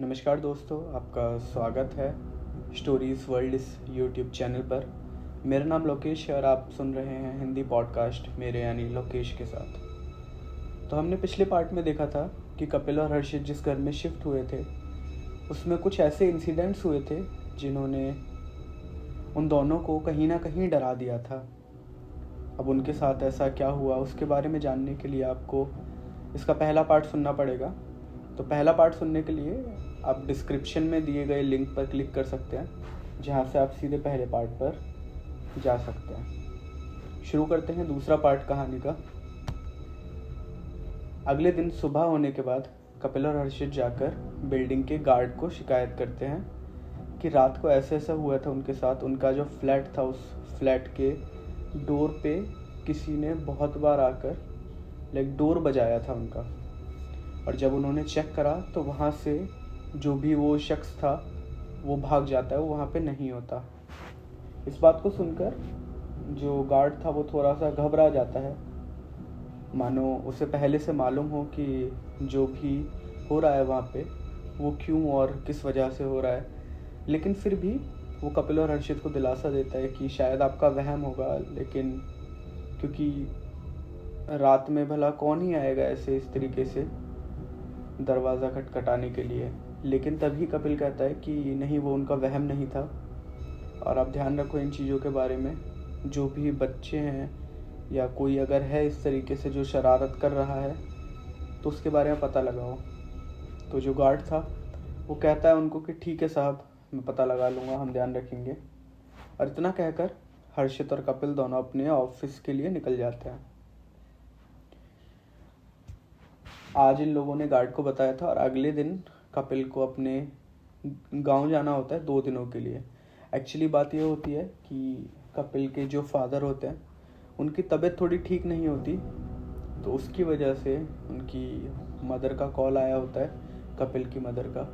नमस्कार दोस्तों, आपका स्वागत है स्टोरीज़ वर्ल्ड इस यूट्यूब चैनल पर। मेरा नाम लोकेश है और आप सुन रहे हैं हिंदी पॉडकास्ट मेरे यानी लोकेश के साथ। तो हमने पिछले पार्ट में देखा था कि कपिल और हर्षित जिस घर में शिफ्ट हुए थे उसमें कुछ ऐसे इंसिडेंट्स हुए थे जिन्होंने उन दोनों को कहीं ना कहीं डरा दिया था। अब उनके साथ ऐसा क्या हुआ उसके बारे में जानने के लिए आपको इसका पहला पार्ट सुनना पड़ेगा। तो पहला पार्ट सुनने के लिए आप डिस्क्रिप्शन में दिए गए लिंक पर क्लिक कर सकते हैं, जहां से आप सीधे पहले पार्ट पर जा सकते हैं। शुरू करते हैं दूसरा पार्ट कहानी का। अगले दिन सुबह होने के बाद कपिल और हर्षित जाकर बिल्डिंग के गार्ड को शिकायत करते हैं कि रात को ऐसा ऐसा हुआ था उनके साथ। उनका जो फ्लैट था उस फ्लैट के डोर पे किसी ने बहुत बार आकर डोर बजाया था उनका, और जब उन्होंने चेक करा तो वहाँ से जो भी वो शख्स था वो भाग जाता है, वो वहाँ पे नहीं होता। इस बात को सुनकर जो गार्ड था वो थोड़ा सा घबरा जाता है, मानो उसे पहले से मालूम हो कि जो भी हो रहा है वहाँ पे वो क्यों और किस वजह से हो रहा है। लेकिन फिर भी वो कपिल और हर्षित को दिलासा देता है कि शायद आपका वहम होगा, लेकिन क्योंकि रात में भला कौन ही आएगा ऐसे इस तरीके से दरवाज़ा खटखटाने के लिए। लेकिन तभी कपिल कहता है कि नहीं, वो उनका वहम नहीं था, और आप ध्यान रखो इन चीज़ों के बारे में। जो भी बच्चे हैं या कोई अगर है इस तरीके से जो शरारत कर रहा है तो उसके बारे में पता लगाओ। तो जो गार्ड था वो कहता है उनको कि ठीक है साहब, मैं पता लगा लूँगा, हम ध्यान रखेंगे। और इतना कहकर हर्षित और कपिल दोनों अपने ऑफिस के लिए निकल जाते हैं। आज इन लोगों ने गार्ड को बताया था और अगले दिन कपिल को अपने गांव जाना होता है 2 दिनों के लिए। एक्चुअली बात यह होती है कि कपिल के जो फादर होते हैं उनकी तबीयत थोड़ी ठीक नहीं होती, तो उसकी वजह से उनकी मदर का कॉल आया होता है, कपिल की मदर का,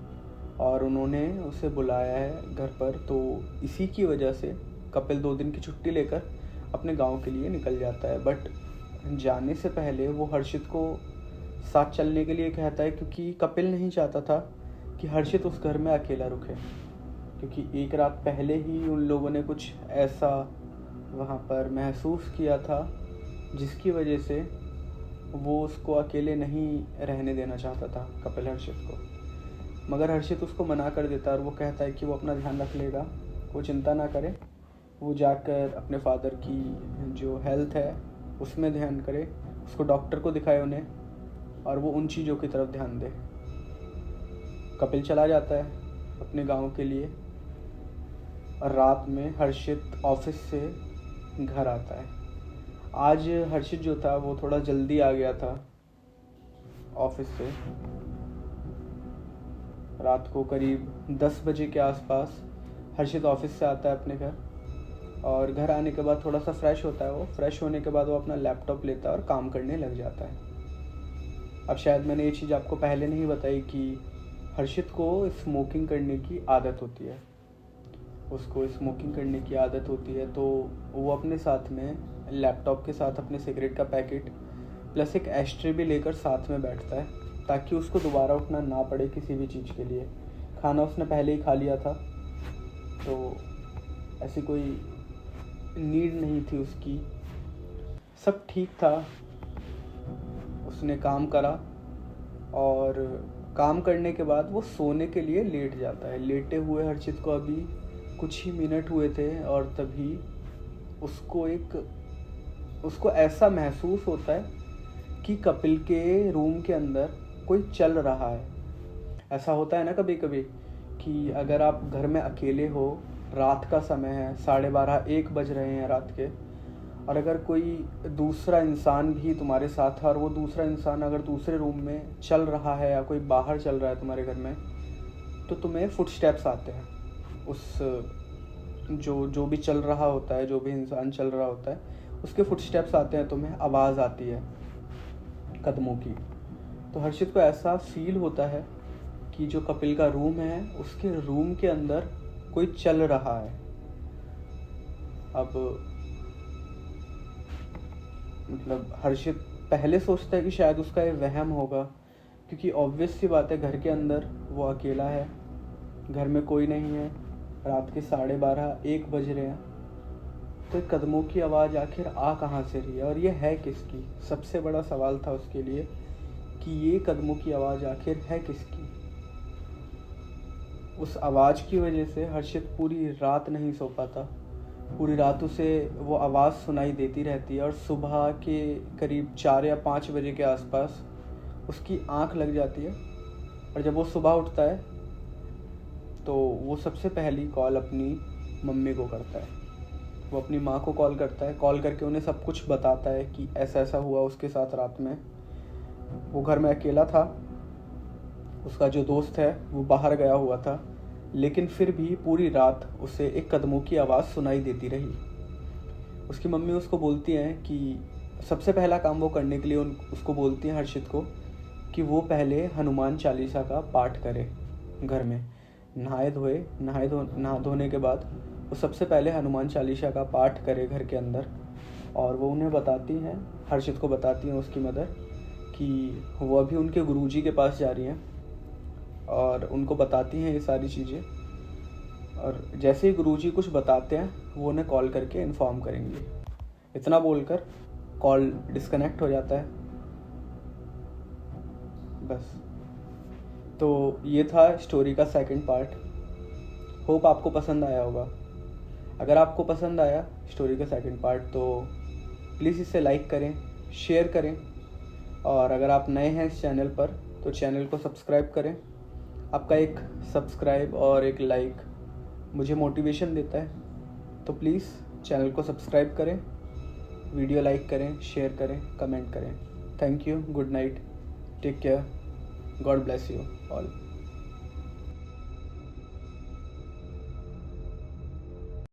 और उन्होंने उसे बुलाया है घर पर। तो इसी की वजह से कपिल 2 दिन की छुट्टी लेकर अपने गांव के लिए निकल जाता है। बट जाने से पहले वो हर्षित को साथ चलने के लिए कहता है, क्योंकि कपिल नहीं चाहता था कि हर्षित उस घर में अकेला रुके, क्योंकि एक रात पहले ही उन लोगों ने कुछ ऐसा वहाँ पर महसूस किया था जिसकी वजह से वो उसको अकेले नहीं रहने देना चाहता था, कपिल हर्षित को। मगर हर्षित उसको मना कर देता है और वो कहता है कि वो अपना ध्यान रख लेगा, वो चिंता ना करे, वो जाकर अपने फादर की जो हेल्थ है उसमें ध्यान करे, उसको डॉक्टर को दिखाए उन्हें, और वो उन चीज़ों की तरफ ध्यान दे। कपिल चला जाता है अपने गांव के लिए, और रात में हर्षित ऑफिस से घर आता है। आज हर्षित जो था वो थोड़ा जल्दी आ गया था ऑफिस से। रात को करीब 10 बजे के आसपास हर्षित ऑफिस से आता है अपने घर, और घर आने के बाद थोड़ा सा फ्रेश होता है। वो फ्रेश होने के बाद वो अपना लैपटॉप लेता है और काम करने लग जाता है। अब शायद मैंने ये चीज़ आपको पहले नहीं बताई कि हर्षित को स्मोकिंग करने की आदत होती है। उसको स्मोकिंग करने की आदत होती है, तो वो अपने साथ में लैपटॉप के साथ अपने सिगरेट का पैकेट प्लस एक एस्ट्रे भी लेकर साथ में बैठता है, ताकि उसको दोबारा उठना ना पड़े किसी भी चीज़ के लिए। खाना उसने पहले ही खा लिया था, तो ऐसी कोई नीड नहीं थी उसकी, सब ठीक था। उसने काम करा, और काम करने के बाद वो सोने के लिए लेट जाता है। लेटे हुए हर्षित को अभी कुछ ही मिनट हुए थे, और तभी उसको ऐसा महसूस होता है कि कपिल के रूम के अंदर कोई चल रहा है। ऐसा होता है ना कभी कभी कि अगर आप घर में अकेले हो, रात का समय है, 12:30-1 बज रहे हैं रात के, और अगर कोई दूसरा इंसान भी तुम्हारे साथ है और वो दूसरा इंसान अगर दूसरे रूम में चल रहा है या कोई बाहर चल रहा है तुम्हारे घर में, तो तुम्हें फुटस्टेप्स आते हैं। उस जो भी चल रहा होता है, जो भी इंसान चल रहा होता है, उसके फुटस्टेप्स आते हैं, तुम्हें आवाज़ आती है कदमों की। तो हर्षित को ऐसा फील होता है कि जो कपिल का रूम है उसके रूम के अंदर कोई चल रहा है। अब हर्षित पहले सोचता है कि शायद उसका ये वहम होगा, क्योंकि ऑब्वियस सी बात है, घर के अंदर वो अकेला है, घर में कोई नहीं है, रात के 12:30 1 बज रहे हैं। तो कदमों की आवाज़ आखिर आ कहाँ से रही है और ये है किसकी? सबसे बड़ा सवाल था उसके लिए कि ये कदमों की आवाज़ आखिर है किसकी। उस आवाज़ की वजह से हर्षित पूरी रात नहीं सो पाता। पूरी रात उसे वो आवाज़ सुनाई देती रहती है और सुबह के करीब 4 या 5 बजे के आसपास उसकी आंख लग जाती है। और जब वो सुबह उठता है तो वो सबसे पहली कॉल अपनी मम्मी को करता है। वो अपनी माँ को कॉल करता है, कॉल करके उन्हें सब कुछ बताता है कि ऐसा ऐसा हुआ उसके साथ रात में। वो घर में अकेला था, उसका जो दोस्त है वो बाहर गया हुआ था, लेकिन फिर भी पूरी रात उसे एक कदमों की आवाज़ सुनाई देती रही। उसकी मम्मी उसको बोलती हैं कि सबसे पहला काम वो करने के लिए उसको बोलती हैं हर्षित को कि वो पहले हनुमान चालीसा का पाठ करे घर में। नहा धोने के बाद वो सबसे पहले हनुमान चालीसा का पाठ करे घर के अंदर। और वो उन्हें बताती हैं, हर्षित को बताती हैं उसकी मदर, कि वो अभी उनके गुरुजी के पास जा रही हैं और उनको बताती हैं ये सारी चीज़ें। और जैसे ही गुरुजी कुछ बताते हैं वो उन्हें कॉल करके इन्फॉर्म करेंगे। इतना बोलकर कॉल डिस्कनेक्ट हो जाता है। बस, तो ये था स्टोरी का सेकंड पार्ट। होप आपको पसंद आया होगा। अगर आपको पसंद आया स्टोरी का सेकंड पार्ट तो प्लीज़ इसे लाइक करें, शेयर करें, और अगर आप नए हैं इस चैनल पर तो चैनल को सब्सक्राइब करें। आपका एक सब्सक्राइब और एक लाइक मुझे मोटिवेशन देता है, तो प्लीज़ चैनल को सब्सक्राइब करें, वीडियो लाइक करें, शेयर करें, कमेंट करें। Thank you, good night, take care, God bless you all.